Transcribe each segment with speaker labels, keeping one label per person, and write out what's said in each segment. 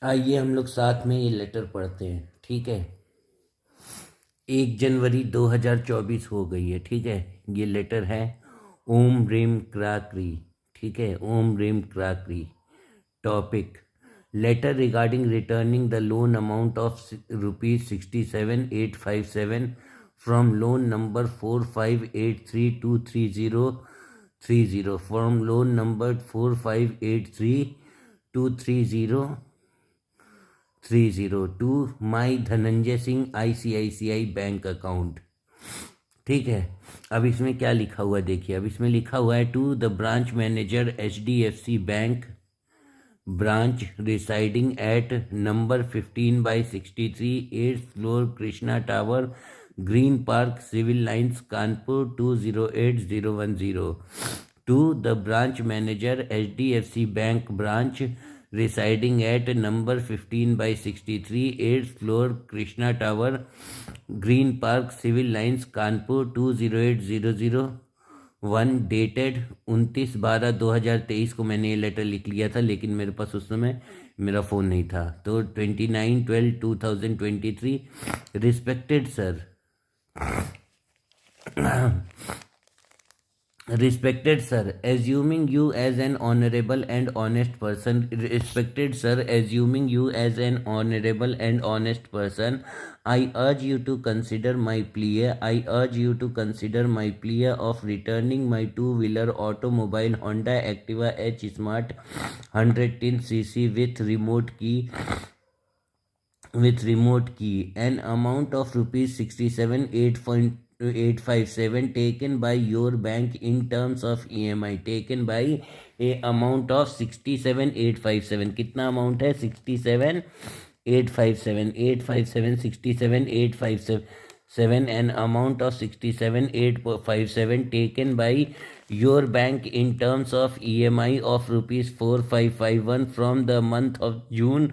Speaker 1: आइए हम लोग साथ में ये लेटर पढ़ते हैं, ठीक है। 1 जनवरी 2024 हो गई है, ठीक है। ये लेटर है ओम रेम क्राकरी, ठीक है, Om Rem crockery. Topic: letter regarding returning the loan amount of ₹67,857 from loan number 4583230330 from loan number 4583230330 to my Dhananjay Singh ICICI bank account, ठीक है। अब इसमें क्या लिखा हुआ है देखिए। अब इसमें लिखा हुआ है to the branch manager HDFC bank branch residing at number 15/63 8th floor Krishna Tower, Green Park, Civil Lines, Kanpur 208010. To the branch manager HDFC Bank branch residing at number 15/63 8th floor Krishna Tower, Green Park, Civil Lines, Kanpur 20800 dated 29/12/2023 को मैंने ये letter लिख लिया था, लेकिन मेरे पास उस समय मेरा फ़ोन नहीं था। तो 29/12/2023, respected sir, respected sir, assuming you as an honorable and honest person, respected sir, assuming you as an honorable and honest person, I urge you to consider my plea. I urge you to consider my plea of returning my two-wheeler automobile Honda Activa H Smart 110cc with remote key, an amount of rupees 67,857 taken by your bank in terms of EMI, taken by a amount of 67,857. कितना amount है? 67,857, 857, 67,857, an amount of 67,857 taken by your bank in terms of EMI of rupees 4551 from the month of June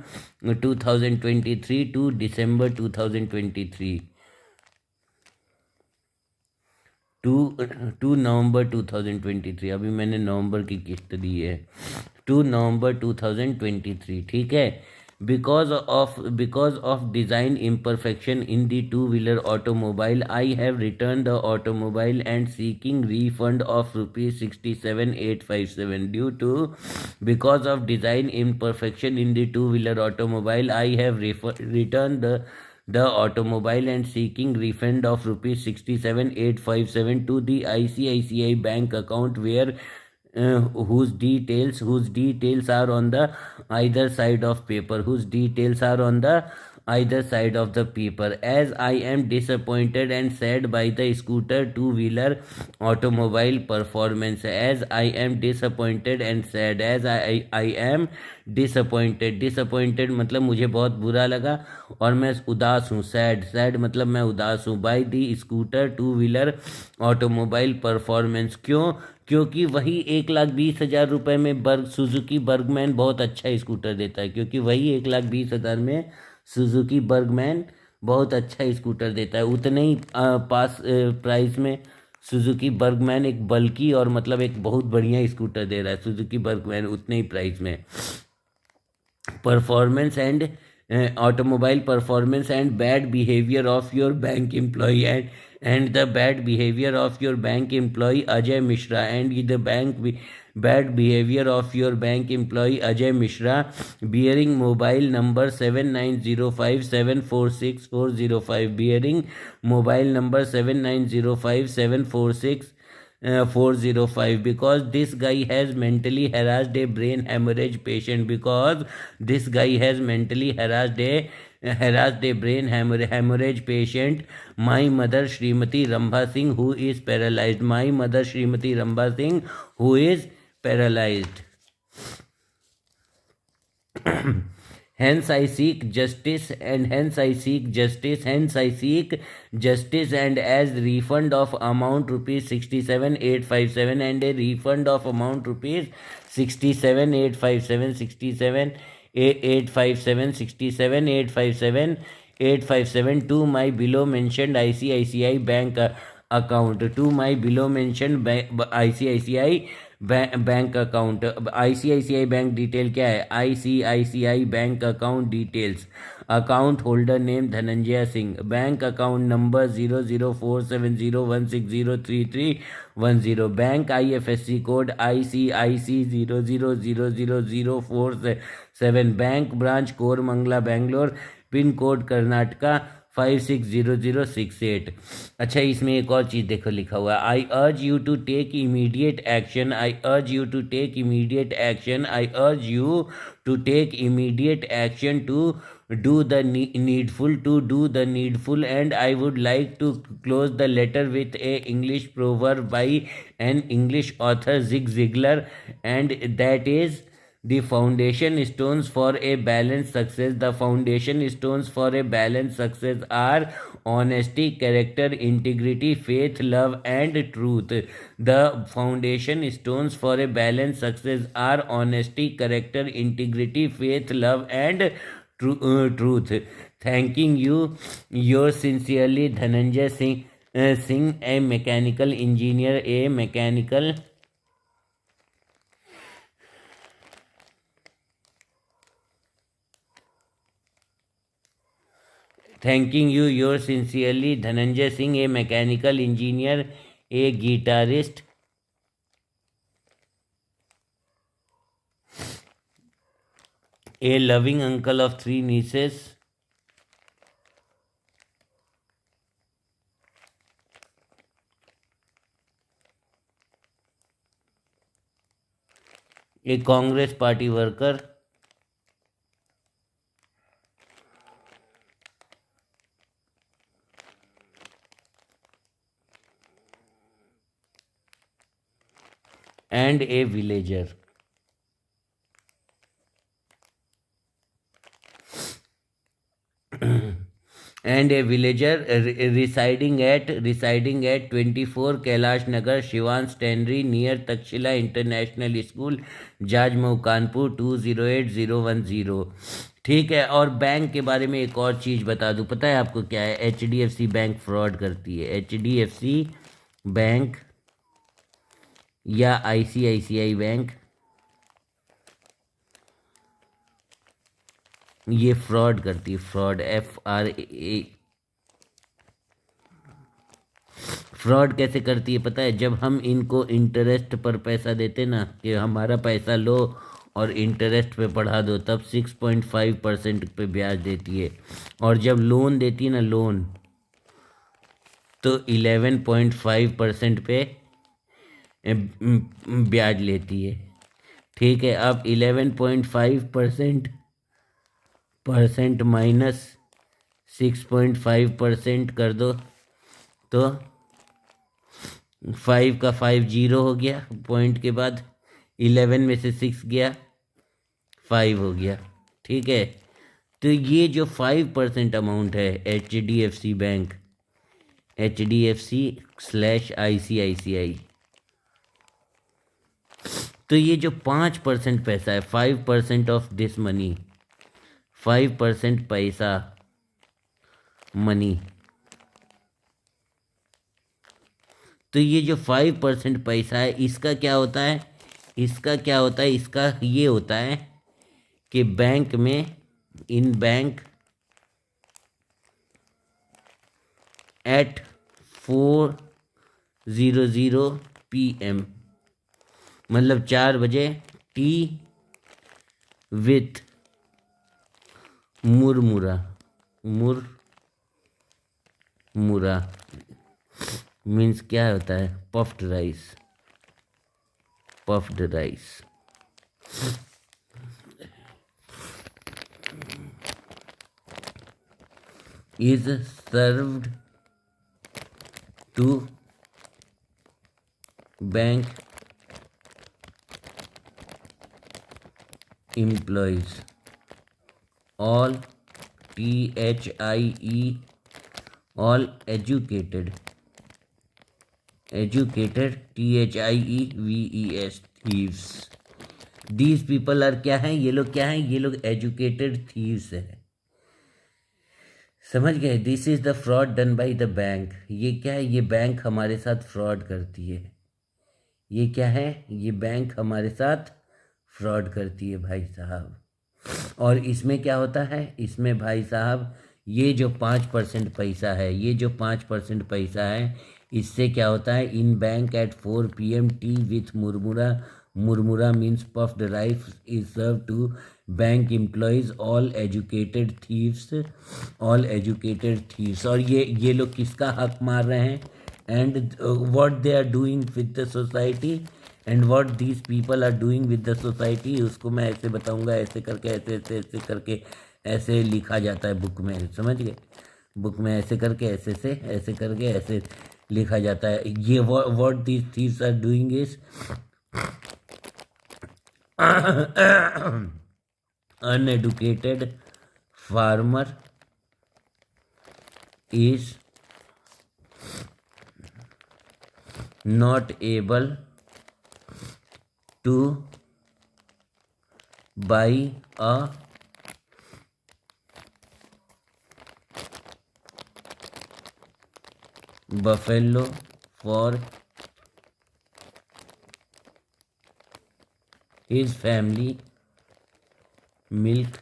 Speaker 1: 2023 to December 2023 to नवंबर 2023। अभी मैंने नवंबर की किस्त दी है, 2 नवंबर 2023, ठीक है। Because of design imperfection in the two-wheeler automobile, I have returned the automobile and seeking refund of rupees 67,857 due to because of design imperfection in the two-wheeler automobile, I have returned the automobile and seeking refund of rupees 67,857 to the ICICI bank account where whose details are on the either side of paper, as I am disappointed and sad by the scooter two-wheeler automobile performance, as I am disappointed and sad, as I am disappointed मतलब मुझे बहुत बुरा लगा और मैं उदास हूँ, sad मतलब मैं उदास हूँ, by the scooter two wheeler automobile performance. क्यों? क्योंकि वही 1,20,000 रुपये में सुजुकी बर्गमैन बहुत अच्छा स्कूटर देता है, क्योंकि वही 1,20,000 में सुजुकी बर्गमैन बहुत अच्छा स्कूटर देता है। उतने ही पास प्राइस में सुजुकी बर्गमैन एक बल्कि और मतलब एक बहुत बढ़िया स्कूटर दे रहा है सुजुकी बर्गमैन उतने ही प्राइस में। Performance and automobile performance and bad behavior of your bank employee and the bad behavior of your bank employee Ajay Mishra and the bad behavior of your bank employee Ajay Mishra bearing mobile number 7905746405, bearing mobile number 7905746405, 405, because this guy has mentally harassed a brain hemorrhage patient, because this guy has mentally harassed a brain hemorrhage patient, my mother Srimati Rambha Singh, who is paralyzed, my mother Srimati Rambha Singh, who is paralyzed. Hence I seek justice and as refund of amount rupees 67,857 and a refund of amount rupees 67,857, 857 to my below mentioned ICICI bank account, to my below mentioned ICICI bank account, ICICI bank detail क्या है, ICICI bank account details, account holder name Dhananjay Singh, bank account number 004701603310, bank IFSC code ICIC 000004 bank branch Koramangala Bangalore, pin code Karnataka 560068। अच्छा, इसमें एक और चीज़ देखो लिखा हुआ है, I urge you to take immediate action, I urge you to take immediate action, I urge you to take immediate action to do the needful, and I would like to close the letter with a English proverb by an English author, Zig Ziglar, and that is, the foundation stones for a balanced success, the foundation stones for a balanced success are honesty, character, integrity, faith, love and truth. The foundation stones for a balanced success are honesty, character, integrity, faith, love and truth. Thanking you, yours sincerely, Dhananjay Singh, a mechanical engineer, Thanking you, yours sincerely, Dhananjay Singh, a mechanical engineer, a guitarist, a loving uncle of 3 nieces, a Congress party worker, and a villager. And a villager residing at 24 Kailash Nagar, Shivan Stanley, near Takshila International School, Jajmau Kanpur 208010। ठीक है। और bank के बारे में एक और चीज़ बता दूं, पता है आपको क्या है? HDFC बैंक फ्रॉड करती है। HDFC बैंक या ICICI बैंक ये फ्रॉड करती है। Fraud, FRA। फ्रॉड कैसे करती है पता है? जब हम इनको इंटरेस्ट पर पैसा देते ना, कि हमारा पैसा लो और इंटरेस्ट पे बढ़ा दो, तब 6.5% पे ब्याज देती है। और जब लोन देती है ना, लोन, तो 11.5% पे ब्याज लेती है। ठीक है। अब 11.5% माइनस 6.5% कर दो, तो 5 का 5 जीरो हो गया पॉइंट के बाद, 11 में से 6 गया, 5 हो गया। ठीक है। तो ये जो 5% अमाउंट है HDFC बैंक, HDFC/ICICI, तो ये जो 5% पैसा है, 5% ऑफ दिस मनी, 5% पैसा मनी, तो ये जो 5% पैसा है, इसका क्या होता है? इसका ये होता है कि बैंक में, इन बैंक at 4:00 PM, मतलब 4 बजे, टी विथ मुरमुरा मीन्स क्या होता है? Puffed rice. Is served to bank employees, all THIE, all educated THIEVES, thieves। These people are क्या हैं? ये लोग क्या हैं? ये लोग एजुकेटेड थीव्स हैं। समझ गए? This is the fraud done by the bank. ये क्या है? ये बैंक हमारे साथ फ्रॉड करती है। ये क्या है, ये बैंक हमारे साथ फ्रॉड करती है भाई साहब। और इसमें क्या होता है, इसमें भाई साहब ये जो 5% पैसा है, ये जो 5% पैसा है, इससे क्या होता है, in bank at 4 PM tea with murmura, murmura means puffed rice is serve to bank employees all educated thieves, all educated thieves. और ये लोग किसका हक मार रहे हैं, and what they are doing with the society, and what these people are doing with the society, उसको मैं ऐसे बताऊंगा, ऐसे करके ऐसे ऐसे ऐसे करके ऐसे लिखा जाता है बुक में, समझ गए, बुक में ऐसे करके ऐसे से ऐसे करके ऐसे लिखा जाता है। ये what these thieves are doing is uneducated farmer is not able to buy a buffalo for his family milk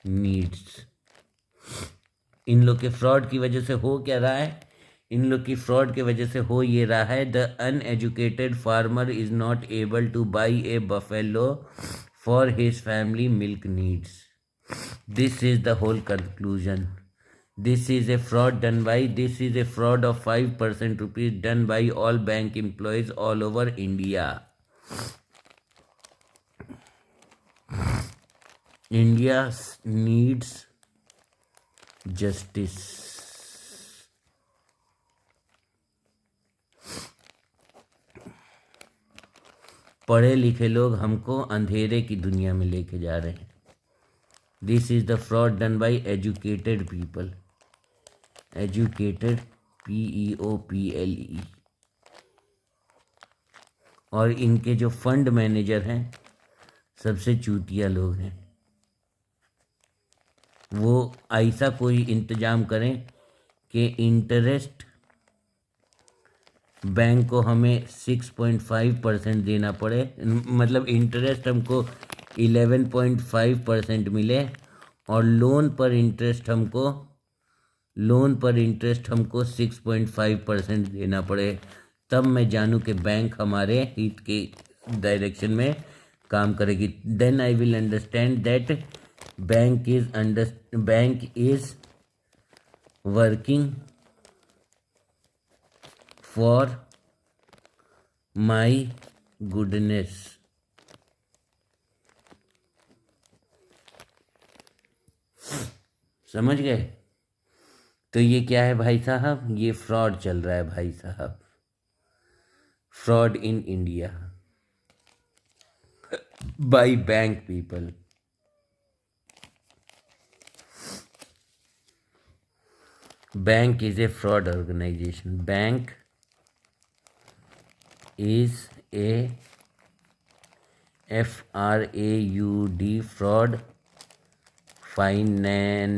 Speaker 1: needs। इन लोग के फ्रॉड की वजह से हो क्या रहा है, इन लोग की फ्रॉड की वजह से हो ये रहा है, the uneducated farmer is not able to buy a buffalo for his family milk needs. This is the whole conclusion. This is a fraud done by, this is a fraud of 5% rupees done by all bank employees all over India. India needs justice. पढ़े लिखे लोग हमको अंधेरे की दुनिया में लेके जा रहे हैं। This is the fraud done by educated people, educated PEOPLE। और इनके जो फंड मैनेजर हैं सबसे चूतिया लोग हैं। वो ऐसा कोई इंतजाम करें कि इंटरेस्ट बैंक को हमें 6.5% देना पड़े, मतलब इंटरेस्ट हमको 11.5% मिले, और लोन पर इंटरेस्ट हमको 6.5% देना पड़े, तब मैं जानूँ कि बैंक हमारे हित के डायरेक्शन में काम करेगी। Then I will understand that bank is working for my goodness. समझ गए। तो ये क्या है भाई साहब, ये फ्रॉड चल रहा है भाई साहब, fraud in India by bank people. Bank is a fraud organisation, bank is a FRAUD fraud financial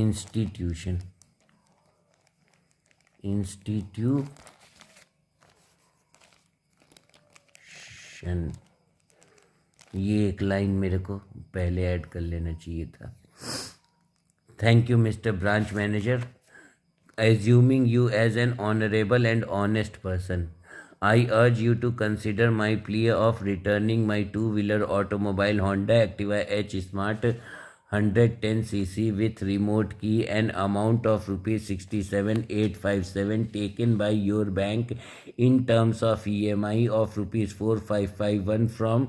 Speaker 1: institution। ये एक लाइन मेरे को पहले ऐड कर लेना चाहिए था। Thank you mister branch manager. Assuming you as an honorable and honest person, I urge you to consider my plea of returning my two-wheeler automobile Honda Activa H Smart 110cc with remote key an amount of rupees 67,857 taken by your bank in terms of EMI of rupees 4,551 from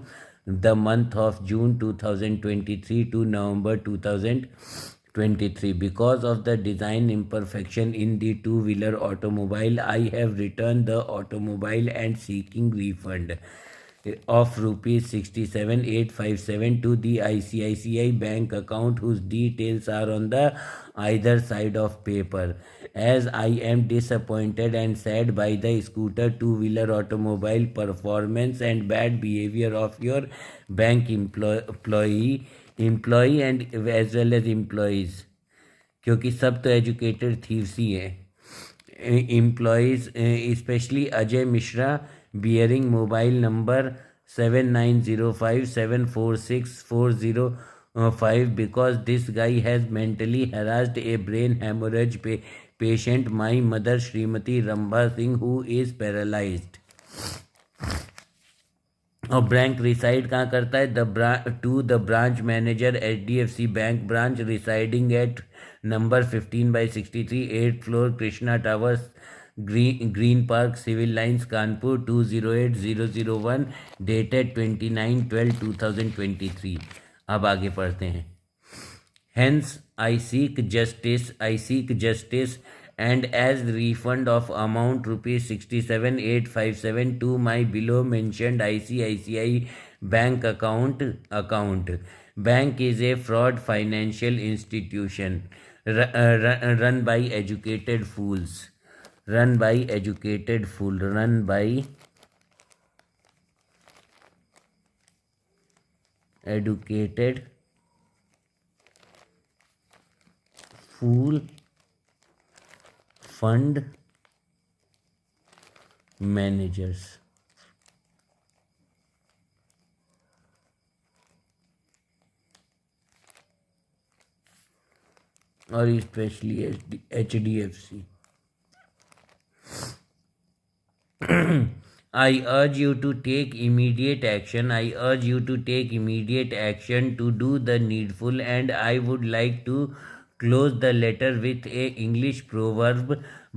Speaker 1: the month of June 2023 to November 2023. Because of the design imperfection in the two-wheeler automobile, I have returned the automobile and seeking refund of rupees 67,857 to the ICICI bank account whose details are on the either side of paper. As I am disappointed and sad by the scooter two-wheeler automobile performance and bad behavior of your bank employee and as well as employees, क्योंकि सब तो educated thieves ही हैं. Employees, especially Ajay Mishra, bearing mobile number 7905746405, because this guy has mentally harassed a brain hemorrhage patient, my mother Srimati Ramba Singh, who is paralyzed. और bank reside कहाँ करता है? The branch manager HDFC bank branch residing at number 15/63 8th floor Krishna Towers Green Park Civil Lines Kanpur 208001 dated 29/12/2023. अब आगे पढ़ते हैं. Hence, I seek justice and as refund of amount rupees 67,857 to my below mentioned ICICI bank account. Bank is a fraud financial institution run by educated fools. Run by educated fool fund managers. और especially HDFC. I urge you to take immediate action. To do the needful, and I would like to close the letter with a English proverb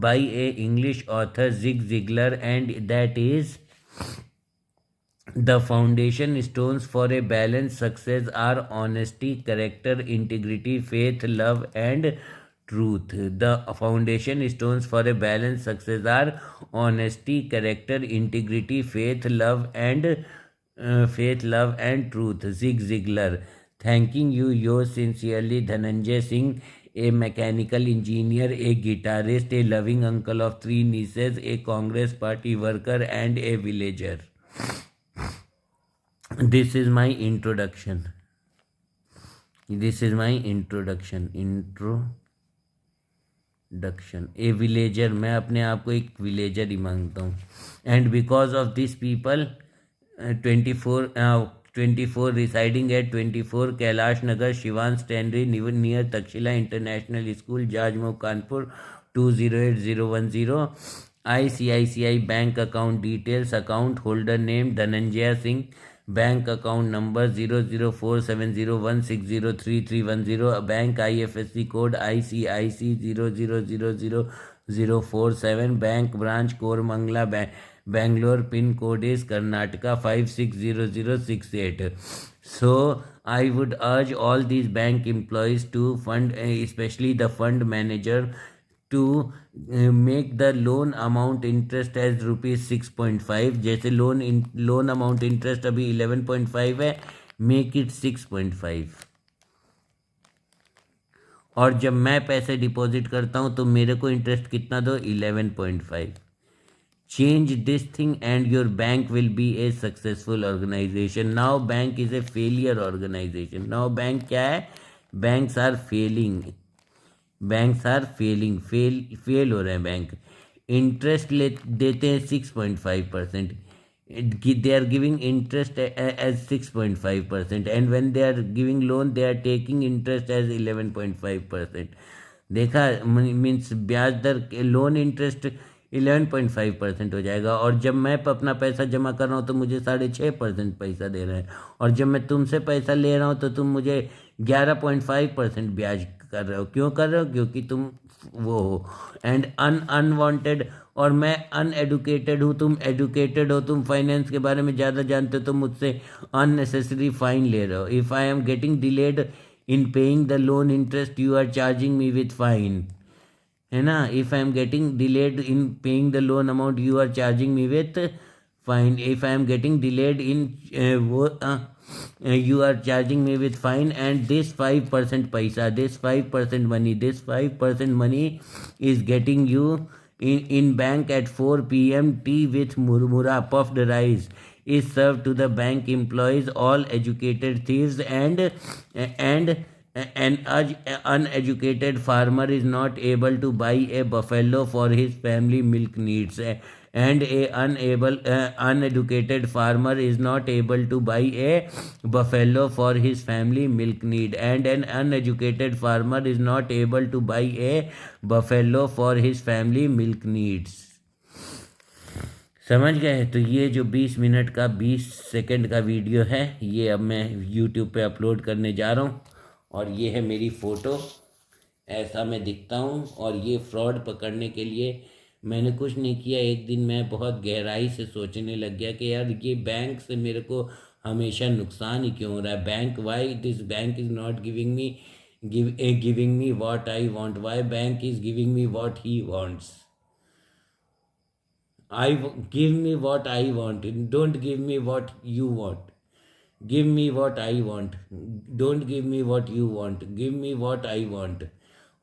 Speaker 1: by a English author Zig Ziglar, and that is, the foundation stones for a balanced success are honesty, character, integrity, faith, love, and truth. The foundation stones for a balanced success are honesty, character, integrity, faith, love, and truth. Zig Ziglar. Thanking you, yours sincerely, Dhananjay Singh, a mechanical engineer, a guitarist, a loving uncle of 3 nieces, a Congress party worker, and a villager. This is my introduction. A villager. मैं अपने आप को एक villager ही मांगता हूँ. And because of this people 24 residing at 24 Kailash Nagar शिवान स्टैंडरी near Takshashila international school Jajmau Kanpur 208010. ICICI bank account details. Account holder name Dhananjay Singh. Bank account number 004701603310. Bank IFSC code ICIC 0000047. Bank branch Koramangala Bangalore. Pin code is Karnataka 560068. So I would urge all these bank employees to fund, especially the fund manager, to make the loan amount interest as ₹6.5. जैसे loan amount interest अभी 11.5 है, make it 6.5. और जब मैं पैसे deposit करता हूँ तो मेरे को इंटरेस्ट कितना दो? 11.5. Change this thing and your bank will be a successful organization. Now bank is a failure organization. Now bank क्या है? Banks are failing. फेल हो रहे हैं बैंक. इंटरेस्ट देते हैं 6.5%. they are giving interest as 6.5%, and when they are giving loan they are taking interest as 11.5%. देखा, means ब्याज दर loan interest 11.5% हो जाएगा. और जब मैं अपना पैसा जमा कर रहा हूँ तो मुझे 6.5% पैसा दे रहे हैं, और जब मैं तुमसे पैसा ले रहा हूँ तो तुम मुझे 11.5% ब्याज कर रहे हो. क्यों कर रहे हो? क्योंकि तुम वो हो. And unwanted. और मैं अनएडुकेटेड हूँ, तुम एडुकेटेड हो, तुम फाइनेंस के बारे में ज़्यादा जानते हो, तो मुझसे अननेसेसरी फाइन ले रहे हो. If I am getting delayed in paying the loan interest you are charging me with fine, है ना. If I am getting delayed in paying the loan amount you are charging me with fine. If I am getting delayed in you are charging me with fine, and this 5% paisa, this 5% money is getting you in bank at 4 p.m. tea with murmura puffed rice is served to the bank employees, all educated thieves and An uneducated farmer is not able to buy a buffalo for his family milk needs, and a uneducated farmer is not able to buy a buffalo for his family milk need, and an uneducated farmer is not able to buy a buffalo for his family milk needs. समझ गए? तो ये जो 20 minute का 20 second का video है, ये अब मैं यूट्यूब पे अपलोड करने जा रहा हूँ। और ये है मेरी फ़ोटो, ऐसा मैं दिखता हूँ। और ये फ्रॉड पकड़ने के लिए मैंने कुछ नहीं किया। एक दिन मैं बहुत गहराई से सोचने लग गया कि यार ये बैंक से मेरे को हमेशा नुकसान ही क्यों हो रहा है। Bank, why this bank is not giving me what I want, why bank is giving me what he wants. Give me what I want. Don't give me what you want. Give me what I want. Don't give me what you want. Give me what I want.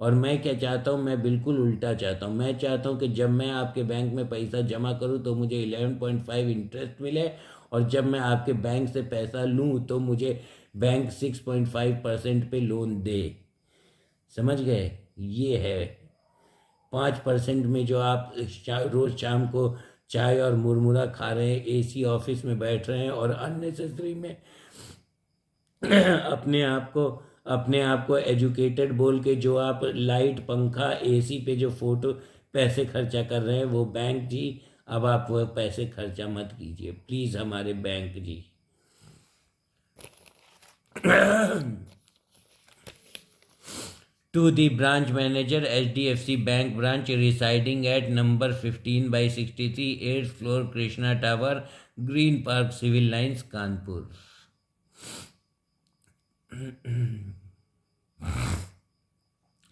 Speaker 1: और मैं क्या चाहता हूँ? मैं बिल्कुल उल्टा चाहता हूँ। मैं चाहता हूँ कि जब मैं आपके बैंक में पैसा जमा करूँ तो मुझे 11.5 इंटरेस्ट मिले, और जब मैं आपके बैंक से पैसा लूँ तो मुझे बैंक 6.5% पे लोन दे। समझ गए? ये है 5% में जो आप रोज़ शाम को चाय और मुरमुरा खा रहे हैं, एसी ऑफिस में बैठ रहे हैं, और अननेसेसरी में अपने आप को एजुकेटेड बोल के जो आप लाइट, पंखा, एसी पे जो फोटो पैसे खर्चा कर रहे हैं, वो बैंक जी अब आप वो पैसे खर्चा मत कीजिए प्लीज़, हमारे बैंक जी। To the branch manager, HDFC Bank branch residing at number 15/63, 8th floor, Krishna Tower, Green Park, Civil Lines, Kanpur.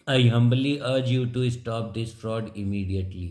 Speaker 1: I humbly urge you to stop this fraud immediately.